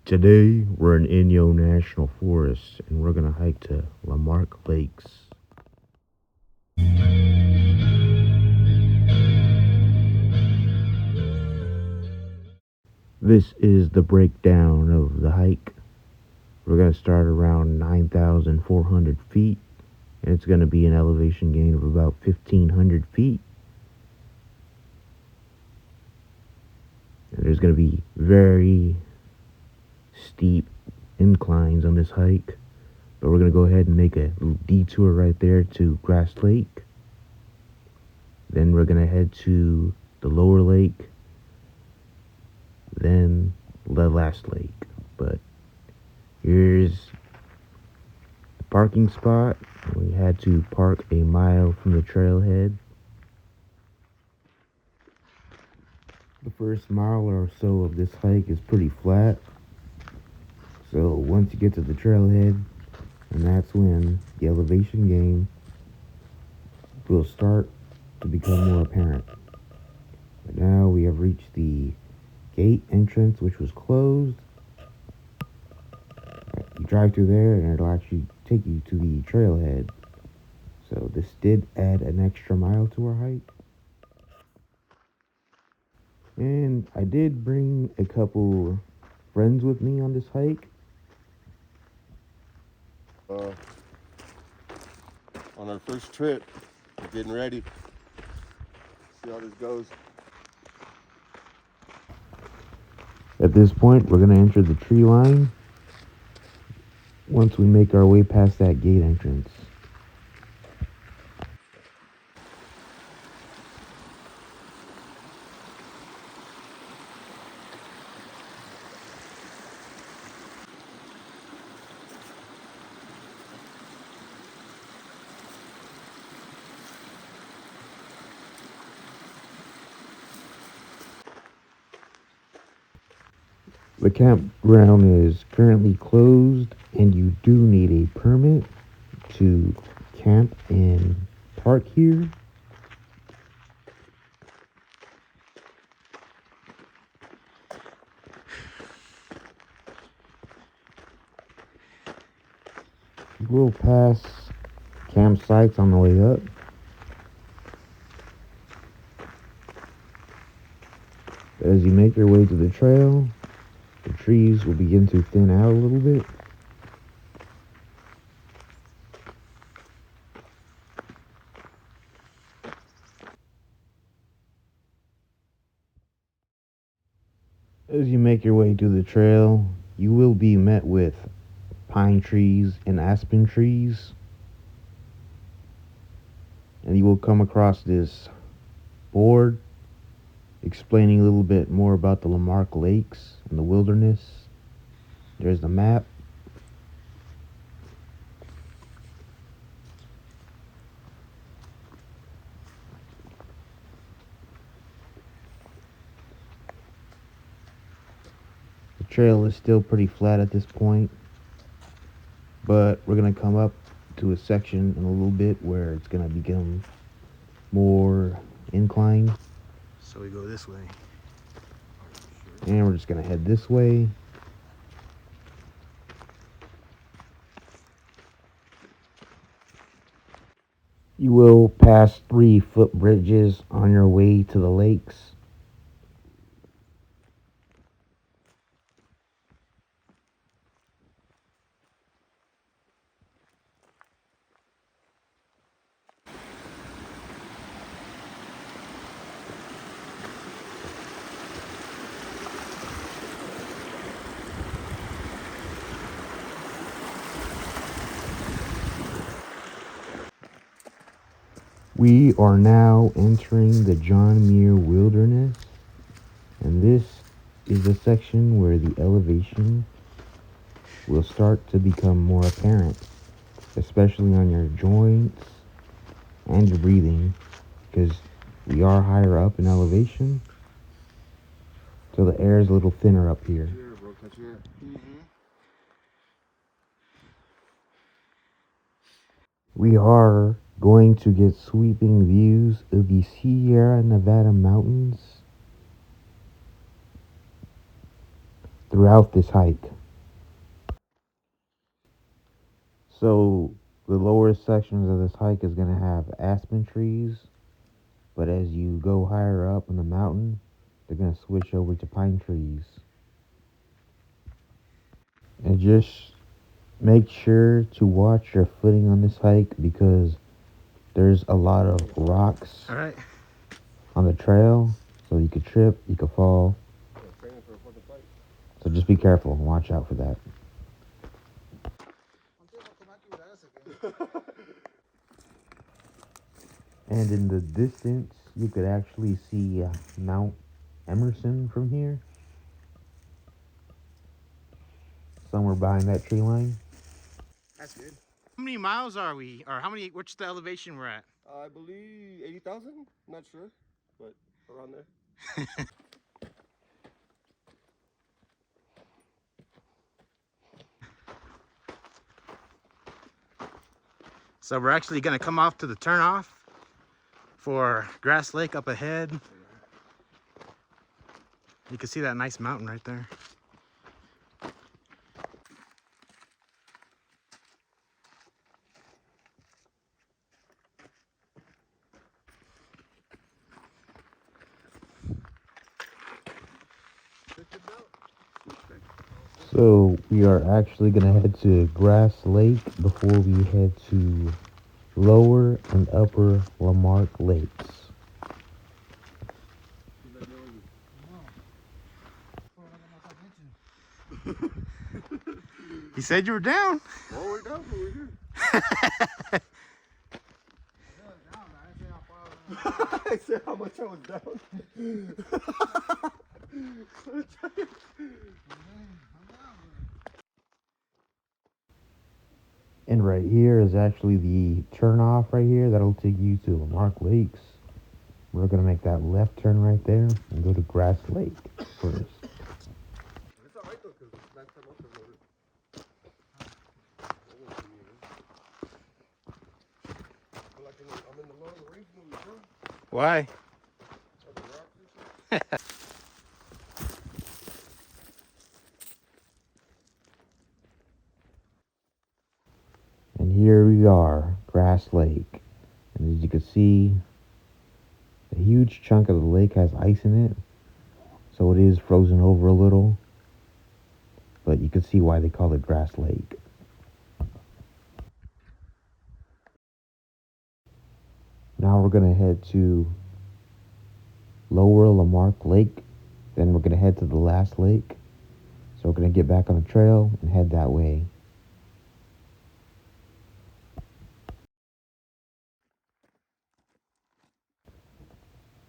Today, we're in Inyo National Forest, and we're gonna hike to Lamarck Lakes. This is the breakdown of the hike. We're gonna start around 9,400 feet, and it's gonna be an elevation gain of about 1,500 feet. And there's gonna be very steep inclines on this hike, but we're gonna go ahead and make a little detour right there to Grass Lake. Then we're gonna head to the lower lake, then the last lake. But here's the parking spot. We had to park a mile from the trailhead. The first mile or so of this hike is pretty flat, so once you get to the trailhead, and that's when the elevation gain will start to become more apparent. But now we have reached the gate entrance, which was closed. You drive through there and it'll actually take you to the trailhead. So this did add an extra mile to our hike. And I did bring a couple friends with me on this hike. On our first trip, we're getting ready. See how this goes. At this point, we're going to enter the tree line once we make our way past that gate entrance. The campground is currently closed, and you do need a permit to camp and park here. We'll pass campsites on the way up. As you make your way to the trail, the trees will begin to thin out a little bit. As you make your way to the trail, you will be met with pine trees and aspen trees. And you will come across this board explaining a little bit more about the Lamarck Lakes and the wilderness. There's the map. The trail is still pretty flat at this point, but we're going to come up to a section in a little bit where it's going to become more inclined. So we go this way. And we're just going to head this way. You will pass 3 footbridges on your way to the lakes. We are now entering the John Muir Wilderness, and this is the section where the elevation will start to become more apparent, especially on your joints and your breathing, because we are higher up in elevation, so the air is a little thinner up here. We are going to get sweeping views of the Sierra Nevada mountains throughout this hike. So the lower sections of this hike is going to have aspen trees, but as you go higher up in the mountain, they're going to switch over to pine trees. And just make sure to watch your footing on this hike because there's a lot of rocks All right. on the trail, so you could trip, you could fall. Training for a fucking fight. So just be careful and watch out for that. And in the distance, you could actually see Mount Emerson from here, somewhere behind that tree line. That's good. How many miles are we? Or how many, what's the elevation we're at? I believe 80,000. Not sure, but around there. So we're actually gonna come off to the turnoff for Grass Lake up ahead. You can see that nice mountain right there. So we are actually gonna head to Grass Lake before we head to Lower and Upper Lamarck Lakes. He said you were down. Oh, we're down, but we're here. I said how much I was down. And right here is actually the turnoff right here. That'll take you to Lamarck Lakes. We're gonna make that left turn right there and go to Grass Lake first. It's alright though, because last time I rode it. I feel like I'm in the Lord of the Rings movie, bro. Why? And here we are, Grass Lake. And as you can see, a huge chunk of the lake has ice in it. So it is frozen over a little. But you can see why they call it Grass Lake. Now we're going to head to Lower Lamarck Lake. Then we're going to head to the last lake. So we're going to get back on the trail and head that way.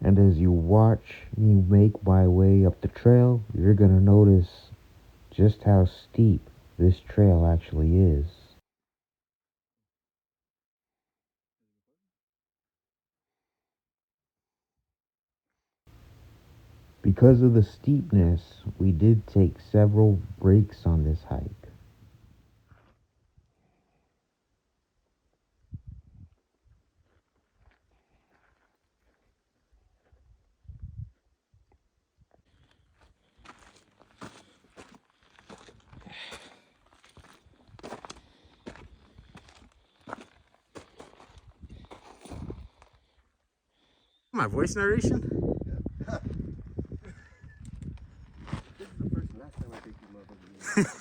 And as you watch me make my way up the trail, you're going to notice just how steep this trail actually is. Because of the steepness, we did take several breaks on this hike. My voice narration? This is the first and last time I take you motherfuckers.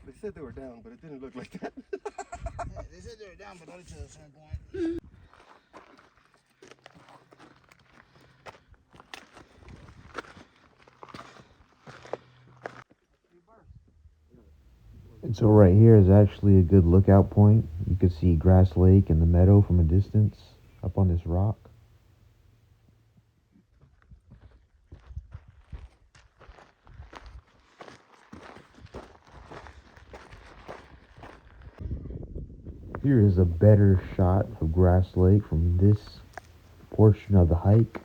They said they were down, but it didn't look like that. Yeah, they said they were down, but not to a certain point. And so right here is actually a good lookout point. You can see Grass Lake and the meadow from a distance up on this rock. Here is a better shot of Grass Lake from this portion of the hike.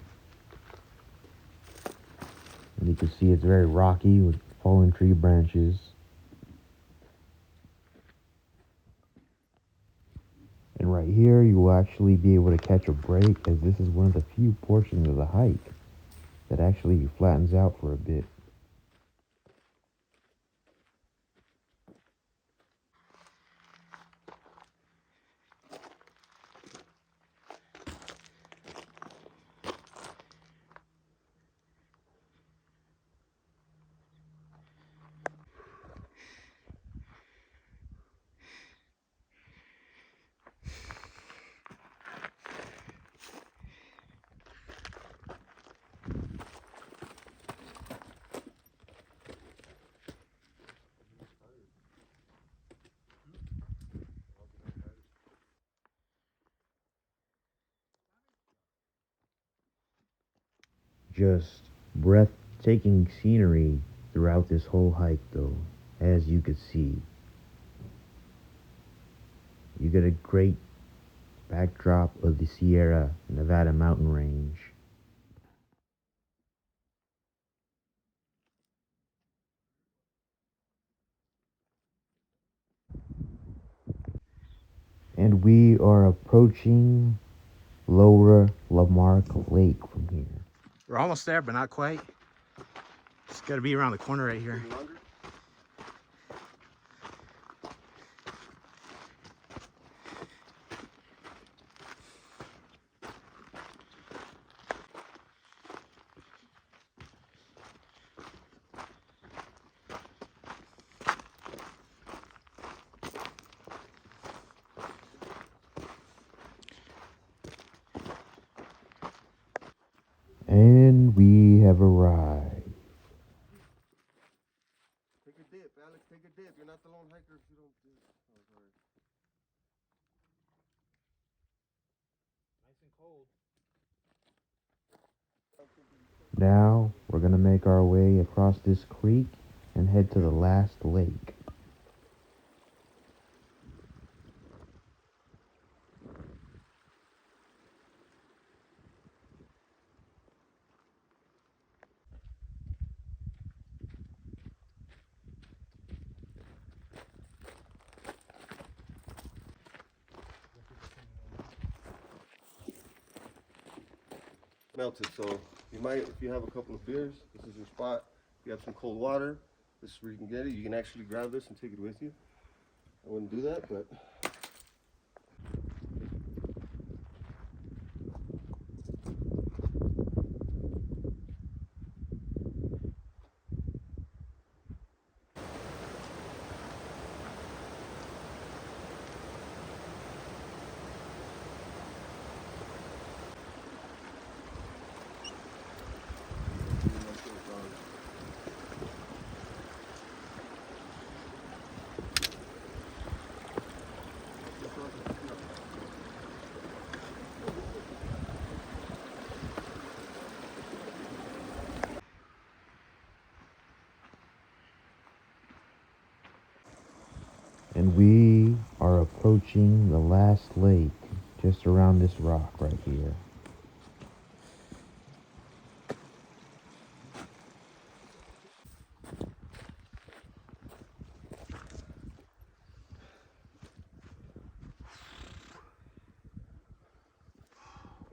And you can see it's very rocky with fallen tree branches. And right here, you will actually be able to catch a break as this is one of the few portions of the hike that actually flattens out for a bit. just breathtaking scenery throughout this whole hike, though, as you could see. You get a great backdrop of the Sierra Nevada mountain range. And we are approaching Lower Lamarck Lake from here. We're almost there, but not quite. It's got to be around the corner right here. And we have arrived. Take a dip, Alex. Take a dip. You're not the lone hiker if you don't do it. Oh, sorry. Nice and cold. Now we're gonna make our way across this creek and head to the last lake. Melted, so you might, if you have a couple of beers, this is your spot. If you have some cold water, this is where you can get it. You can actually grab this and take it with you. I wouldn't do that, but And we are approaching the last lake just around this rock right here.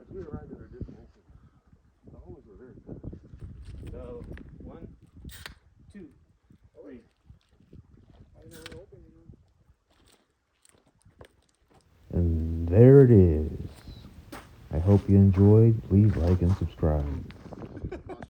as we arrived at our destination, the homies were very good. So, 1, 2, 3. And there it is. I hope you enjoyed. Please like and subscribe.